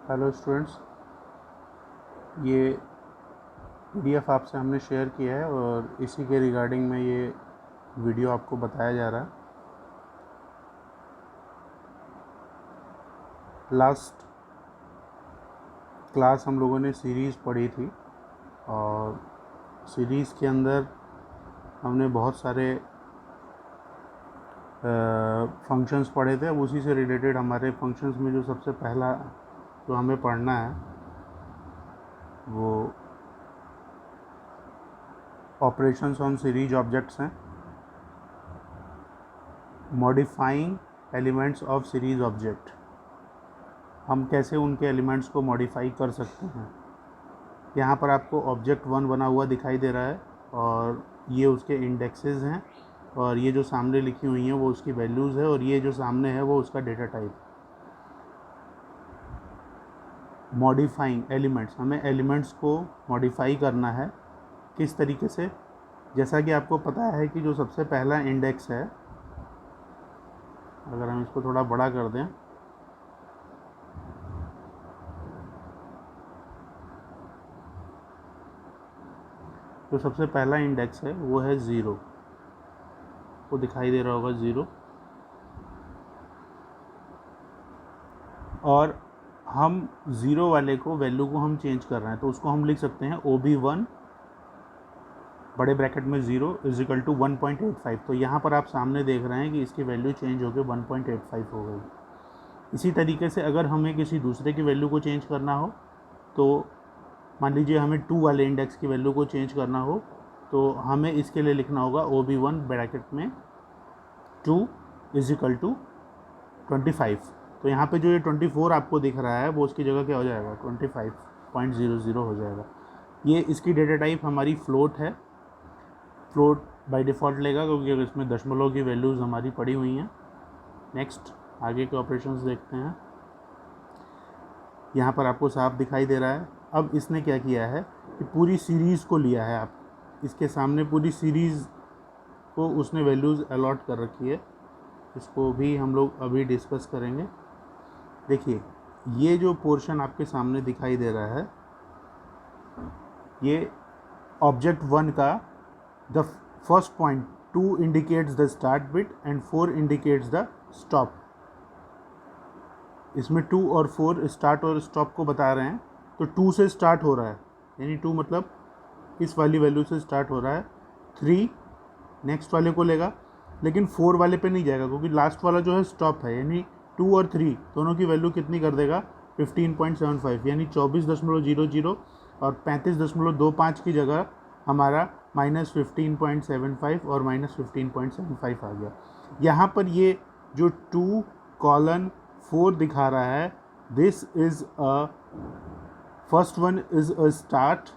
Hello students, ये PDF आपसे हमने शेयर किया है और इसी के रिगार्डिंग में ये वीडियो आपको बताया जा रहा है। लास्ट क्लास हम लोगों ने सीरीज़ पढ़ी थी और सीरीज़ के अंदर हमने बहुत सारे फंक्शंस पढ़े थे। अब उसी से रिलेटेड हमारे फंक्शंस में जो सबसे पहला जो हमें पढ़ना है वो ऑपरेशंस ऑन सीरीज ऑब्जेक्ट्स हैं। Modifying elements of series object, हम कैसे उनके एलिमेंट्स को मॉडिफाई कर सकते हैं। यहाँ पर आपको ऑब्जेक्ट 1 बना हुआ दिखाई दे रहा है और ये उसके इंडेक्सेस हैं और ये जो सामने लिखी हुई हैं वो उसकी वैल्यूज़ है और ये जो सामने है वो उसका डेटा टाइप। मॉडिफाइंग एलिमेंट्स, हमें एलिमेंट्स को मॉडिफाई करना है। किस तरीके से? जैसा कि आपको पता है कि जो सबसे पहला इंडेक्स है, अगर हम इसको थोड़ा बड़ा कर दें जो सबसे पहला इंडेक्स है वो है 0, वो दिखाई दे रहा होगा 0। और हम 0 वाले को वैल्यू को हम चेंज कर रहे हैं तो उसको हम लिख सकते हैं OB1 बड़े ब्रैकेट में 0 इज इक्वल टू 1.85। तो यहाँ पर आप सामने देख रहे हैं कि इसकी वैल्यू चेंज होकर 1.85 हो गई। इसी तरीके से अगर हमें किसी दूसरे की वैल्यू को चेंज करना हो, तो मान लीजिए हमें 2 वाले इंडेक्स की वैल्यू को चेंज करना हो तो हमें इसके लिए लिखना होगा OB1 ब्रैकेट में 2 इज इक्वल टू 25। तो यहाँ पे जो ये 24 आपको दिख रहा है वो उसकी जगह क्या हो जाएगा, 25.00 हो जाएगा। ये इसकी डेटा टाइप हमारी फ्लोट है। फ्लोट बाय डिफ़ॉल्ट लेगा क्योंकि अगर इसमें दशमलव की वैल्यूज़ हमारी पड़ी हुई हैं। नेक्स्ट आगे के ऑपरेशंस देखते हैं। यहाँ पर आपको साफ दिखाई दे रहा है। अब इसने क्या किया है कि पूरी सीरीज़ को लिया है, आप इसके सामने पूरी सीरीज़ को उसने वैल्यूज़ अलॉट कर रखी है। इसको भी हम लोग अभी डिस्कस करेंगे। देखिए, ये जो पोर्शन आपके सामने दिखाई दे रहा है ये ऑब्जेक्ट 1 का the first point 2 indicates the start bit and 4 indicates the stop. इसमें 2 और 4 स्टार्ट और स्टॉप को बता रहे हैं। तो 2 से स्टार्ट हो रहा है, यानी 2 मतलब इस वाली वैल्यू से स्टार्ट हो रहा है। 3 नेक्स्ट वाले को लेगा, लेकिन 4 वाले पे नहीं जाएगा क्योंकि लास्ट वाला जो है स्टॉप है। यानी 2 और 3 दोनों की वैल्यू कितनी कर देगा, 15.75, यानी 24.00 और 35.25 की जगह हमारा -15.75 और -15.75 आ गया। यहाँ पर ये जो 2:4 दिखा रहा है, this is a first one is a start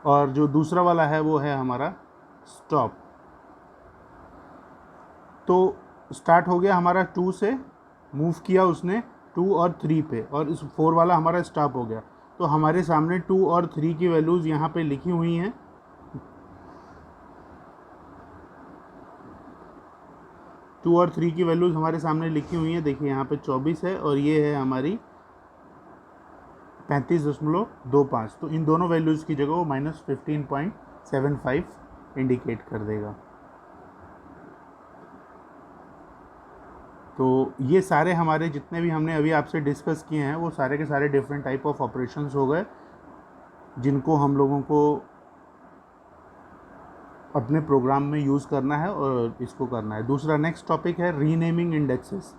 और जो दूसरा वाला है वो है हमारा स्टॉप। तो स्टार्ट हो गया हमारा 2 से, मूव किया उसने 2 और 3 पे, और इस 4 वाला हमारा स्टॉप हो गया। तो हमारे सामने 2 और 3 की वैल्यूज़ यहाँ पे लिखी हुई हैं। 2 और 3 की वैल्यूज़ हमारे सामने लिखी हुई हैं। देखिए यहाँ पे 24 है और ये है हमारी 35.25। तो इन दोनों वैल्यूज़ की जगह वो -15.75 इंडिकेट कर देगा। तो ये सारे हमारे जितने भी हमने अभी आपसे डिस्कस किए हैं वो सारे के सारे डिफरेंट टाइप ऑफ ऑपरेशंस हो गए जिनको हम लोगों को अपने प्रोग्राम में यूज़ करना है और इसको करना है। दूसरा नेक्स्ट टॉपिक है रीनेमिंग इंडेक्सेस।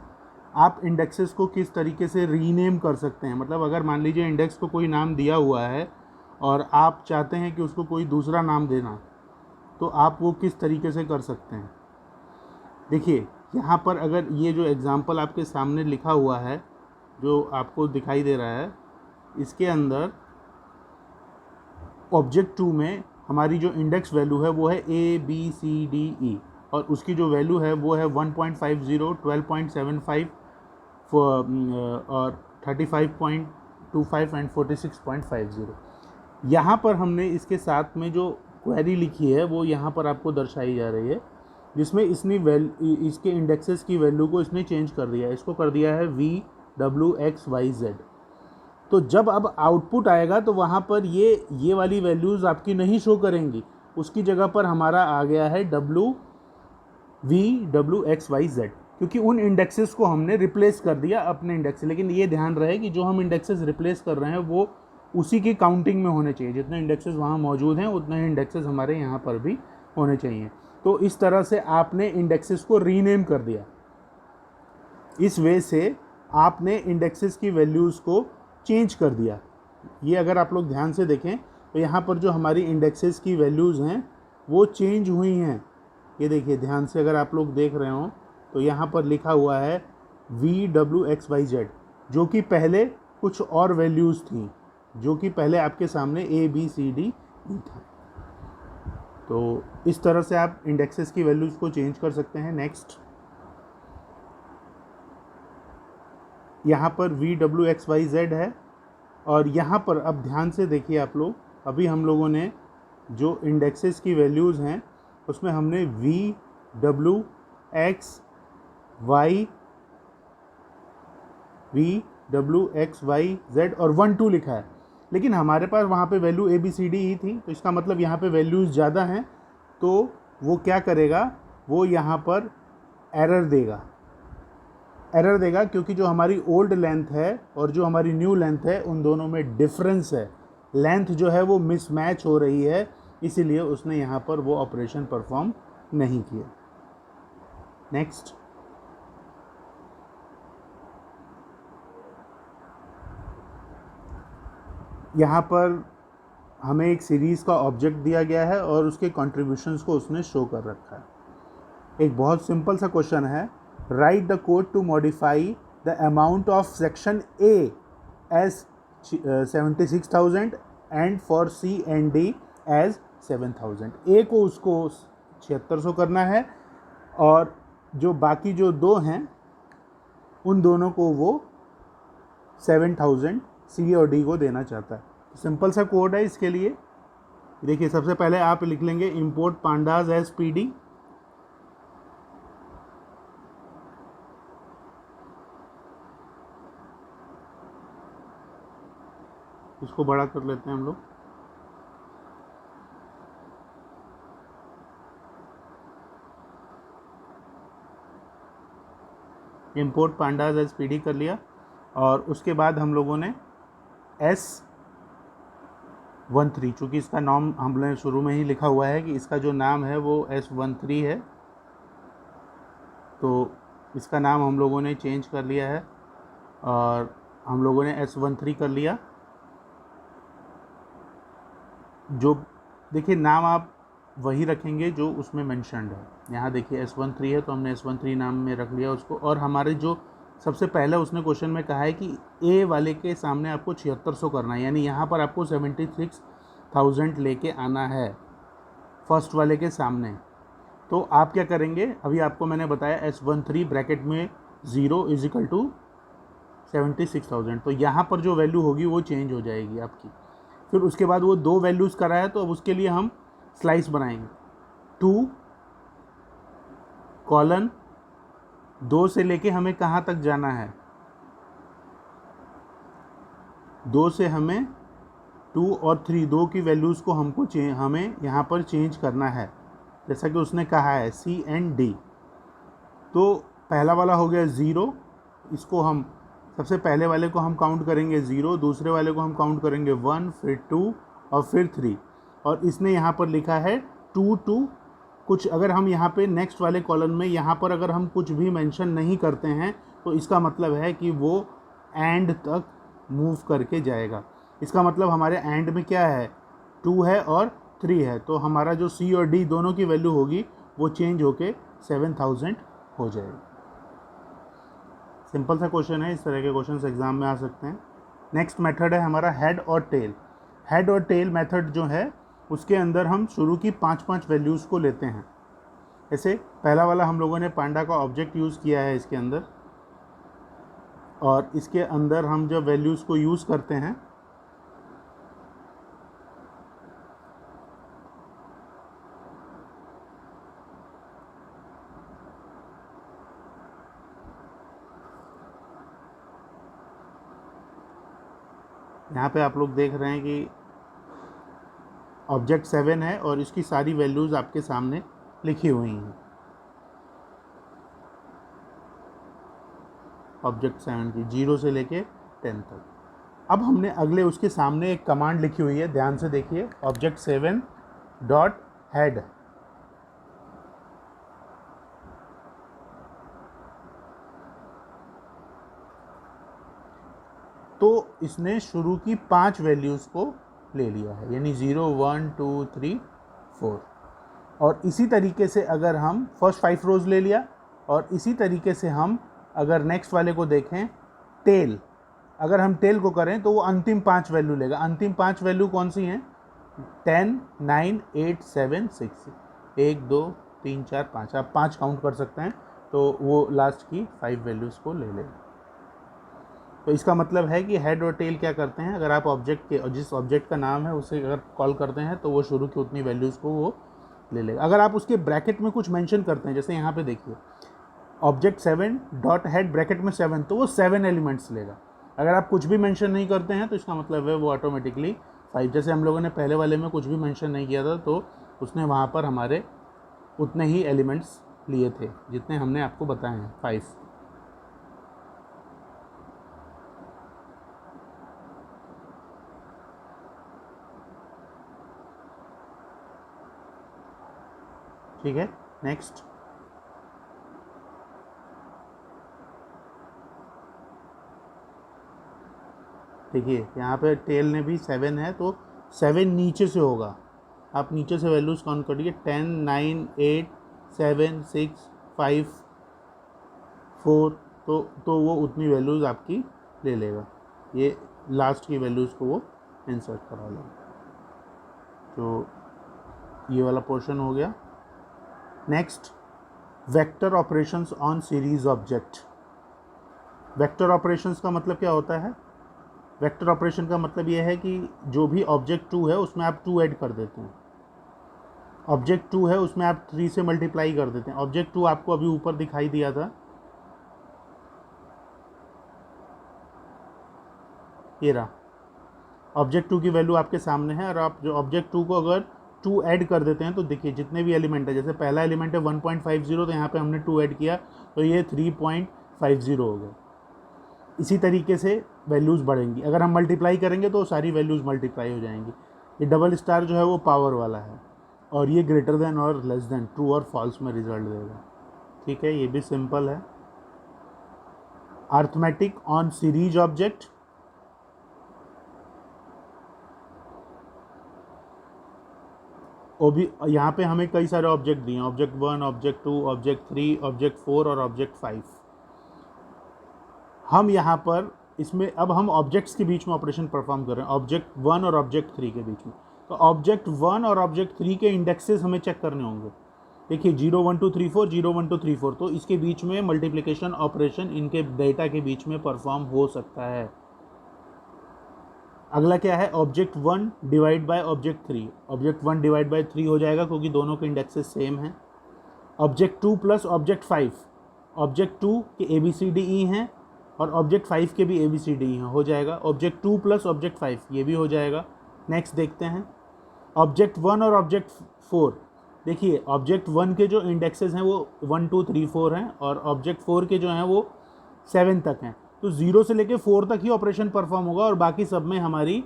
आप इंडेक्सेस को किस तरीके से रीनेम कर सकते हैं, मतलब अगर मान लीजिए इंडेक्स को कोई नाम दिया हुआ है और आप चाहते हैं कि उसको कोई दूसरा नाम देना, तो आप वो किस तरीके से कर सकते हैं। देखिए यहाँ पर अगर ये जो एग्ज़ाम्पल आपके सामने लिखा हुआ है जो आपको दिखाई दे रहा है, इसके अंदर ऑब्जेक्ट 2 में हमारी जो इंडेक्स वैल्यू है वो है ABCDE और उसकी जो वैल्यू है वो है 1.50, 12.75 और 35.25 एंड 46.50। यहाँ पर हमने इसके साथ में जो क्वेरी लिखी है वो यहाँ पर आपको दर्शाई जा रही है, जिसमें इसने इसके इंडेक्सेस की वैल्यू को इसने चेंज कर दिया है। इसको कर दिया है V WXYZ। तो जब अब आउटपुट आएगा तो वहाँ पर ये वाली वैल्यूज़ आपकी नहीं शो करेंगी, उसकी जगह पर हमारा आ गया है WXYZ, क्योंकि उन इंडेक्सेस को हमने रिप्लेस कर दिया अपने इंडेक्स से। लेकिन ये ध्यान रहे कि जो हम इंडेक्सेस रिप्लेस कर रहे हैं वो उसी की काउंटिंग में होने चाहिए, जितने इंडेक्सेस वहाँ मौजूद हैं उतने ही इंडेक्सेस हमारे यहाँ पर भी होने चाहिए। तो इस तरह से आपने इंडेक्सेस को रीनेम कर दिया। इस वे से आपने इंडेक्सेस की वैल्यूज़ को चेंज कर दिया। ये अगर आप लोग ध्यान से देखें तो यहाँ पर जो हमारी इंडेक्सेस की वैल्यूज़ हैं वो चेंज हुई हैं। ये देखिए ध्यान से, अगर आप लोग देख रहे हो तो यहाँ पर लिखा हुआ है VWXYZ, जो कि पहले कुछ और वैल्यूज़ थी, जो कि पहले आपके सामने ABCD था। तो इस तरह से आप इंडेक्सेस की वैल्यूज़ को चेंज कर सकते हैं। नेक्स्ट, यहाँ पर VWXYZ है, और यहाँ पर अब ध्यान से देखिए आप लोग, अभी हम लोगों ने जो इंडेक्सेस की वैल्यूज़ हैं उसमें हमने VWXYZ और 1 2 लिखा है, लेकिन हमारे पास वहाँ पे वैल्यू ABCD ही थी। तो इसका मतलब यहाँ पे वैल्यूज़ ज़्यादा हैं, तो वो क्या करेगा, वो यहाँ पर एरर देगा, क्योंकि जो हमारी ओल्ड लेंथ है और जो हमारी न्यू लेंथ है उन दोनों में डिफरेंस है। लेंथ जो है वो मिसमैच हो रही है, इसीलिए उसने यहाँ पर वो ऑपरेशन परफॉर्म नहीं किया। नेक्स्ट, यहाँ पर हमें एक सीरीज़ का ऑब्जेक्ट दिया गया है और उसके कंट्रीब्यूशंस को उसने शो कर रखा है। एक बहुत सिंपल सा क्वेश्चन है, write the code to modify the amount of section A as 76,000 and for C and D as 7,000। A को उसको 7600 करना है और जो बाकी जो दो हैं उन दोनों को वो 7,000 C और D को देना चाहता है। सिंपल सा कोड है इसके लिए। देखिए सबसे पहले आप लिख लेंगे import pandas as PD। इसको बड़ा कर लेते हैं हम लोग। import pandas as PD कर लिया, और उसके बाद हम लोगों ने S13, चूँकि इसका नाम हमने शुरू में ही लिखा हुआ है कि इसका जो नाम है वो S13 है, तो इसका नाम हम लोगों ने चेंज कर लिया है और हम लोगों ने S13 कर लिया। जो देखिए नाम आप वही रखेंगे जो उसमें मेंशन्ड है। यहाँ देखिए S13 है तो हमने S13 नाम में रख लिया उसको। और हमारे जो सबसे पहले उसने क्वेश्चन में कहा है कि A वाले के सामने आपको 7600 करना है, यानी यहाँ पर आपको 76,000 लेके आना है फर्स्ट वाले के सामने। तो आप क्या करेंगे, अभी आपको मैंने बताया S13 ब्रैकेट में 0 इज इक्वल टू 76,000, तो यहाँ पर जो वैल्यू होगी वो चेंज हो जाएगी आपकी। फिर उसके बाद वो दो वैल्यूज़ करा है, तो अब उसके लिए हम स्लाइस बनाएंगे। 2 कॉलन 2 से लेके हमें कहाँ तक जाना है, 2 से हमें 2 और 3, 2 की वैल्यूज़ को हमें यहाँ पर चेंज करना है, जैसा कि उसने कहा है C एंड D। तो पहला वाला हो गया 0, इसको हम सबसे पहले वाले को हम काउंट करेंगे 0, दूसरे वाले को हम काउंट करेंगे 1, फिर 2 और फिर 3। और इसने यहाँ पर लिखा है 2 2 कुछ। अगर हम यहाँ पे नेक्स्ट वाले कॉलम में यहाँ पर अगर हम कुछ भी मेंशन नहीं करते हैं तो इसका मतलब है कि वो एंड तक मूव करके जाएगा। इसका मतलब हमारे एंड में क्या है, 2 है और 3 है, तो हमारा जो C और D दोनों की वैल्यू होगी वो चेंज होके 7,000 हो जाएगी। सिंपल सा क्वेश्चन है, इस तरह के क्वेश्चन एग्जाम में आ सकते हैं। नेक्स्ट मेथड है हमारा हेड और टेल। हेड और टेल मेथड जो है उसके अंदर हम शुरू की 5-5 वैल्यूज़ को लेते हैं। ऐसे पहला वाला हम लोगों ने पांडा का ऑब्जेक्ट यूज़ किया है इसके अंदर, और इसके अंदर हम जब वैल्यूज़ को यूज़ करते हैं यहाँ पे आप लोग देख रहे हैं कि ऑब्जेक्ट 7 है और इसकी सारी वैल्यूज़ आपके सामने लिखी हुई हैं। ऑब्जेक्ट 7 की 0 से लेके 10 तक। अब हमने अगले उसके सामने एक कमांड लिखी हुई है, ध्यान से देखिए, ऑब्जेक्ट 7 डॉट हेड। तो इसने शुरू की 5 वैल्यूज़ को ले लिया है, यानी 0 1 2 3 4। और इसी तरीके से अगर हम फर्स्ट 5 रोज़ ले लिया, और इसी तरीके से हम अगर नेक्स्ट वाले को देखें टेल, अगर हम टेल को करें तो वो अंतिम 5 वैल्यू लेगा। अंतिम 5 वैल्यू कौन सी हैं? 10 9 8 7 6, 1 2 3 4 5, आप 5 काउंट कर सकते हैं, तो वो लास्ट की 5 वैल्यूज़ को ले लेगा। तो इसका मतलब है कि हेड और टेल क्या करते हैं, अगर आप ऑब्जेक्ट के जिस ऑब्जेक्ट का नाम है उसे अगर कॉल करते हैं तो वो शुरू की उतनी वैल्यूज़ को वो ले लेगा। अगर आप उसके ब्रैकेट में कुछ मेंशन करते हैं, जैसे यहाँ पे देखिए ऑब्जेक्ट 7 डॉट हेड ब्रैकेट में 7, तो वो 7 एलिमेंट्स लेगा। अगर आप कुछ भी मेंशन नहीं करते हैं तो इसका मतलब है वो ऑटोमेटिकली 5, जैसे हम लोगों ने पहले वाले में कुछ भी मेंशन नहीं किया था तो उसने वहाँ पर हमारे उतने ही एलिमेंट्स लिए थे जितने हमने आपको बताए हैं, 5। ठीक है, नेक्स्ट। देखिए यहाँ पे टेल ने भी 7 है, तो 7 नीचे से होगा, आप नीचे से वैल्यूज़ काउंट करिए, 10 9 8 7 6 5 4, तो वो उतनी वैल्यूज़ आपकी ले लेगा। ये लास्ट की वैल्यूज़ को वो इंसर्ट करा लेगा। तो ये वाला पोर्शन हो गया। Next, vector operations on series object. Vector operations का मतलब क्या होता है? वेक्टर ऑपरेशन का मतलब ये है कि जो भी ऑब्जेक्ट 2 है उसमें आप 2 ऐड कर देते हैं। ऑब्जेक्ट 2 है उसमें आप 3 से मल्टीप्लाई कर देते हैं। ऑब्जेक्ट 2 आपको अभी ऊपर दिखाई दिया था, ये रहा। ऑब्जेक्ट 2 की वैल्यू आपके सामने है, और आप जो ऑब्जेक्ट 2 को अगर 2 ऐड कर देते हैं तो देखिए जितने भी एलिमेंट है, जैसे पहला एलिमेंट है 1.50, तो यहाँ पे हमने 2 ऐड किया तो ये 3.50 हो गए। इसी तरीके से वैल्यूज़ बढ़ेंगी। अगर हम मल्टीप्लाई करेंगे तो सारी वैल्यूज़ मल्टीप्लाई हो जाएंगी। ये डबल स्टार जो है वो पावर वाला है, और ये ग्रेटर देन और लेस देन, ट्रू और फॉल्स में रिजल्ट देगा। ठीक है, ये भी सिंपल है। Arithmetic on series object. वो भी यहाँ पे हमें कई सारे ऑब्जेक्ट दिए हैं, ऑब्जेक्ट 1 ऑब्जेक्ट 2 ऑब्जेक्ट 3 ऑब्जेक्ट 4 और ऑब्जेक्ट 5। हम यहाँ पर इसमें अब हम ऑब्जेक्ट्स के बीच में ऑपरेशन परफॉर्म कर रहे हैं, ऑब्जेक्ट 1 और ऑब्जेक्ट 3 के बीच में। तो ऑब्जेक्ट 1 और ऑब्जेक्ट 3 के इंडेक्सेस हमें चेक करने होंगे। देखिए 0 1 2 3 4 0 1 2 3 4, तो इसके बीच में मल्टीप्लिकेशन ऑपरेशन इनके डेटा के बीच में परफॉर्म हो सकता है। अगला क्या है, object 1 divide by object 3। Object 1 divide by 3 हो जाएगा क्योंकि दोनों के इंडेक्सेस सेम हैं। ऑब्जेक्ट 2 प्लस ऑब्जेक्ट 5, ऑब्जेक्ट 2 के ABCDE हैं और ऑब्जेक्ट 5 के भी ABCDE हैं, हो जाएगा। ऑब्जेक्ट 2 प्लस ऑब्जेक्ट 5 ये भी हो जाएगा। नेक्स्ट देखते हैं ऑब्जेक्ट 1 और ऑब्जेक्ट 4। देखिए ऑब्जेक्ट 1 के जो इंडेक्सेस हैं वो 1 2 3 4 हैं, और ऑब्जेक्ट 4 के जो हैं वो 7 तक हैं। तो 0 से लेके 4 तक ही ऑपरेशन परफॉर्म होगा, और बाकी सब में हमारी,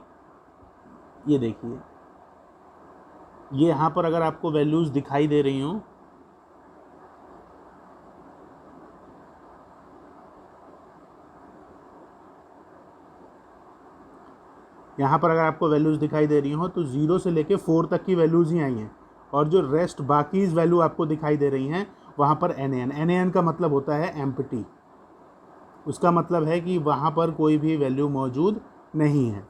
ये देखिए ये यहाँ पर अगर आपको वैल्यूज़ दिखाई दे रही हों, यहाँ पर अगर आपको वैल्यूज़ दिखाई दे रही हो तो 0 से लेके 4 तक की वैल्यूज़ ही आई हैं, और जो रेस्ट बाकी वैल्यू आपको दिखाई दे रही हैं वहाँ पर NaN का मतलब होता है एम्प्टी। उसका मतलब है कि वहाँ पर कोई भी वैल्यू मौजूद नहीं है।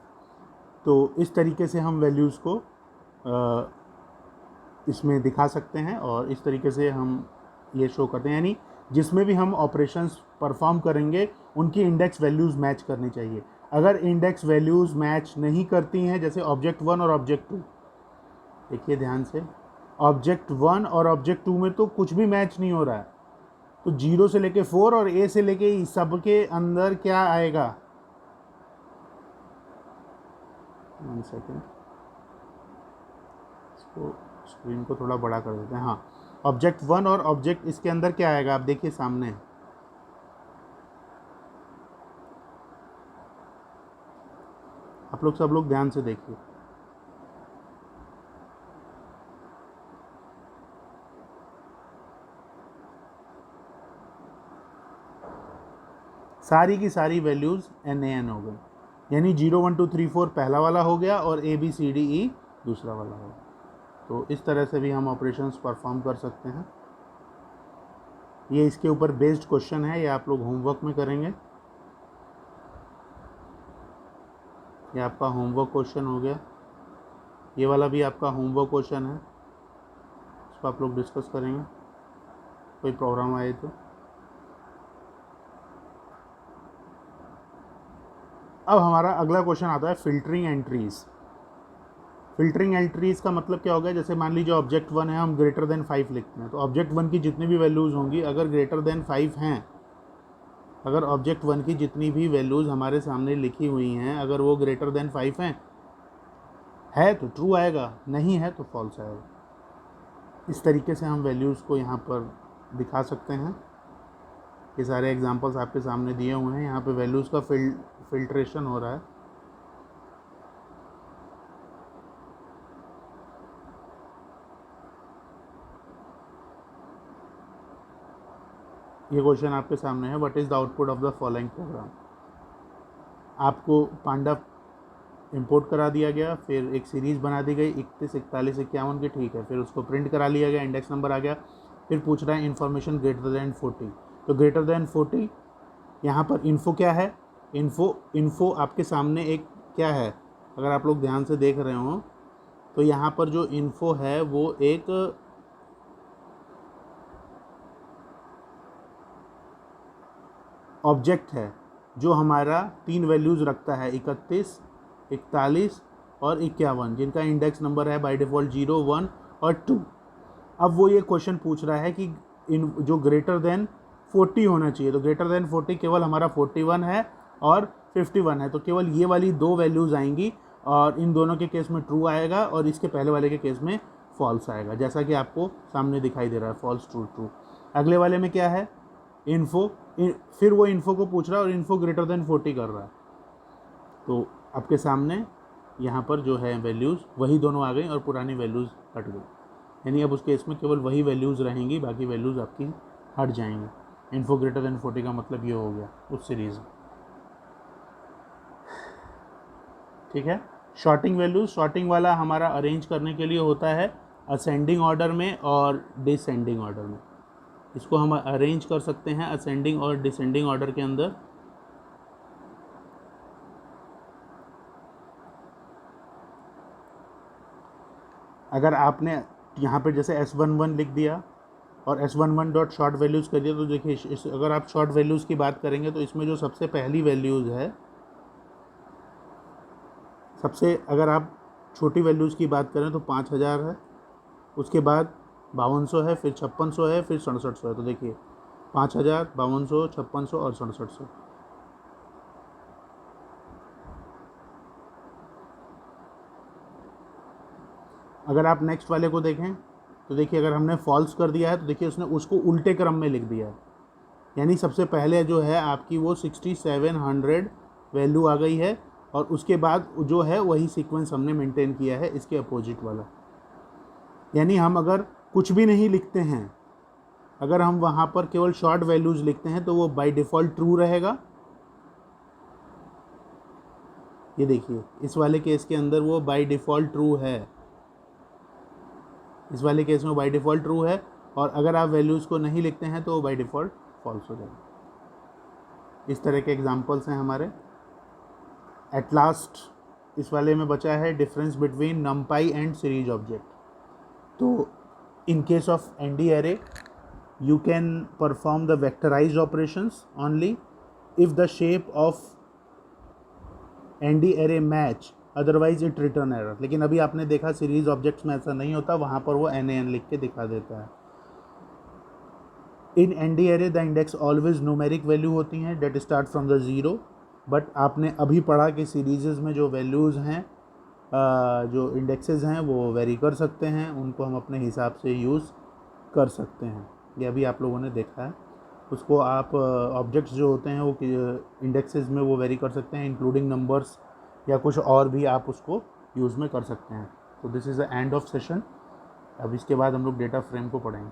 तो इस तरीके से हम वैल्यूज़ को इसमें दिखा सकते हैं, और इस तरीके से हम ये शो करते हैं, यानी जिसमें भी हम ऑपरेशंस परफॉर्म करेंगे उनकी इंडेक्स वैल्यूज़ मैच करनी चाहिए। अगर इंडेक्स वैल्यूज़ मैच नहीं करती हैं, जैसे ऑब्जेक्ट 1 और ऑब्जेक्ट 2, देखिए ध्यान से, ऑब्जेक्ट 1 और ऑब्जेक्ट 2 में तो कुछ भी मैच नहीं हो रहा है, तो 0 से लेके 4 और A से लेके सब के अंदर क्या आएगा, 1 सेकेंड, इसको स्क्रीन को थोड़ा बड़ा कर देते हैं। हाँ, ऑब्जेक्ट 1 और ऑब्जेक्ट इसके अंदर क्या आएगा आप देखिए सामने, आप लोग सब लोग ध्यान से देखिए। सारी की सारी वैल्यूज़ NaN हो गई, यानी 0 1 2 3 4 पहला वाला हो गया और ABCDE दूसरा वाला हो गया। तो इस तरह से भी हम ऑपरेशंस परफॉर्म कर सकते हैं। ये इसके ऊपर बेस्ड क्वेश्चन है, ये आप लोग होमवर्क में करेंगे। ये आपका होमवर्क क्वेश्चन हो गया, ये वाला भी आपका होमवर्क क्वेश्चन है, इसको आप लोग डिस्कस करेंगे कोई प्रॉब्लम आए तो। अब हमारा अगला क्वेश्चन आता है फिल्टरिंग एंट्रीज। फिल्टरिंग एंट्रीज का मतलब क्या होगा, जैसे मान लीजिए ऑब्जेक्ट 1 है, हम ग्रेटर देन 5 लिखते हैं, तो ऑब्जेक्ट 1 की जितनी भी वैल्यूज़ होंगी अगर ग्रेटर देन 5 हैं, अगर ऑब्जेक्ट 1 की जितनी भी वैल्यूज़ हमारे सामने लिखी हुई हैं अगर वो ग्रेटर देन 5 हैं है तो ट्रू आएगा, नहीं है तो फॉल्स आएगा। इस तरीके से हम वैल्यूज़ को यहाँ पर दिखा सकते हैं। ये सारे एग्जांपल्स आपके सामने दिए हुए हैं, यहाँ पे वैल्यूज़ का फिल्ट्रेशन हो रहा है। ये क्वेश्चन आपके सामने है, what is the output of the following programme. आपको पांडा इंपोर्ट करा दिया गया, फिर एक सीरीज़ बना दी गई 31 41 51 की, ठीक है, फिर उसको प्रिंट करा लिया गया, इंडेक्स नंबर आ गया, फिर पूछ रहा है इन्फॉर्मेशन ग्रेटर देन 40। तो ग्रेटर देन 40 यहाँ पर इन्फो क्या है, इन्फो आपके सामने एक क्या है, अगर आप लोग ध्यान से देख रहे हो तो यहाँ पर जो इन्फो है वो एक ऑब्जेक्ट है जो हमारा 3 वैल्यूज़ रखता है, 31 41 और 51, जिनका इंडेक्स नंबर है बाय डिफ़ॉल्ट 0 1 और 2। अब वो ये क्वेश्चन पूछ रहा है कि इन जो ग्रेटर देन 40 होना चाहिए, तो ग्रेटर देन 40 केवल हमारा 41 है और 51 है, तो केवल ये वाली 2 वैल्यूज़ आएंगी और इन दोनों के केस में ट्रू आएगा और इसके पहले वाले के केस में फॉल्स आएगा, जैसा कि आपको सामने दिखाई दे रहा है, फॉल्स ट्रू ट्रू। अगले वाले में क्या है, इन्फो, फिर वो इन्फो को पूछ रहा है और इन्फो ग्रेटर देन 40 कर रहा है, तो आपके सामने यहाँ पर जो है वैल्यूज़ वही दोनों आ गई और पुरानी वैल्यूज़ हट गई, यानी अब उस केस में केवल वही वैल्यूज़ रहेंगी, बाकी वैल्यूज़ आपकी हट जाएंगी। इन्फो ग्रेटर देन 40 का मतलब ये हो गया उस सीरीज़ में, ठीक है। शॉर्टिंग वैल्यूज़, शॉर्टिंग वाला हमारा अरेंज करने के लिए होता है असेंडिंग ऑर्डर में और डिसेंडिंग ऑर्डर में। इसको हम अरेंज कर सकते हैं असेंडिंग और डिसेंडिंग ऑर्डर के अंदर। अगर आपने यहाँ पर जैसे S11 लिख दिया और S11 डॉट शॉर्ट वैल्यूज़ कर दिया, तो देखिए अगर आप शॉर्ट वैल्यूज़ की बात करेंगे तो इसमें जो सबसे पहली वैल्यूज़ है, सबसे अगर आप छोटी वैल्यूज़ की बात करें तो 5000 है, उसके बाद 5200 है, फिर 5600 है, फिर 6700 है। तो देखिए 5000 5200 5600 और 6700। अगर आप नेक्स्ट वाले को देखें तो देखिए अगर हमने फॉल्स कर दिया है तो देखिए उसने उसको उल्टे क्रम में लिख दिया है, यानी सबसे पहले जो है आपकी वो 6700 वैल्यू आ गई है और उसके बाद जो है वही सीक्वेंस हमने मेंटेन किया है इसके अपोजिट वाला। यानी हम अगर कुछ भी नहीं लिखते हैं, अगर हम वहाँ पर केवल शॉर्ट वैल्यूज़ लिखते हैं तो वो बाय डिफ़ॉल्ट ट्रू रहेगा। ये देखिए इस वाले केस के अंदर वो बाय डिफ़ॉल्ट ट्रू है, इस वाले केस में बाय डिफ़ॉल्ट ट्रू है, और अगर आप वैल्यूज़ को नहीं लिखते हैं तो बाय डिफ़ॉल्ट फॉल्स हो जाएगा। इस तरह के एग्जांपल्स हैं हमारे। एट लास्ट इस वाले में बचा है difference between NumPy and series object. तो in case of ND array you can perform the vectorized operations only if the shape of ND array match, otherwise it return error। लेकिन अभी आपने देखा सीरीज ऑब्जेक्ट्स में ऐसा नहीं होता, वहाँ पर वो NaN लिख के दिखा देता है। In ND array the index always numeric value होती हैं that start from the zero, but आपने अभी पढ़ा कि सीरीज़ में जो वैल्यूज़ हैं जो इंडेक्सेस हैं वो वेरी कर सकते हैं, उनको हम अपने हिसाब से यूज़ कर सकते हैं। ये अभी आप लोगों ने देखा है। उसको आप ऑब्जेक्ट्स जो होते हैं वो इंडेक्सेस में वो वेरी कर सकते हैं, इंक्लूडिंग नंबर्स या कुछ और भी आप उसको यूज़ में कर सकते हैं। तो this is the end of session. अब इसके बाद हम लोग डेटा फ्रेम को पढ़ेंगे।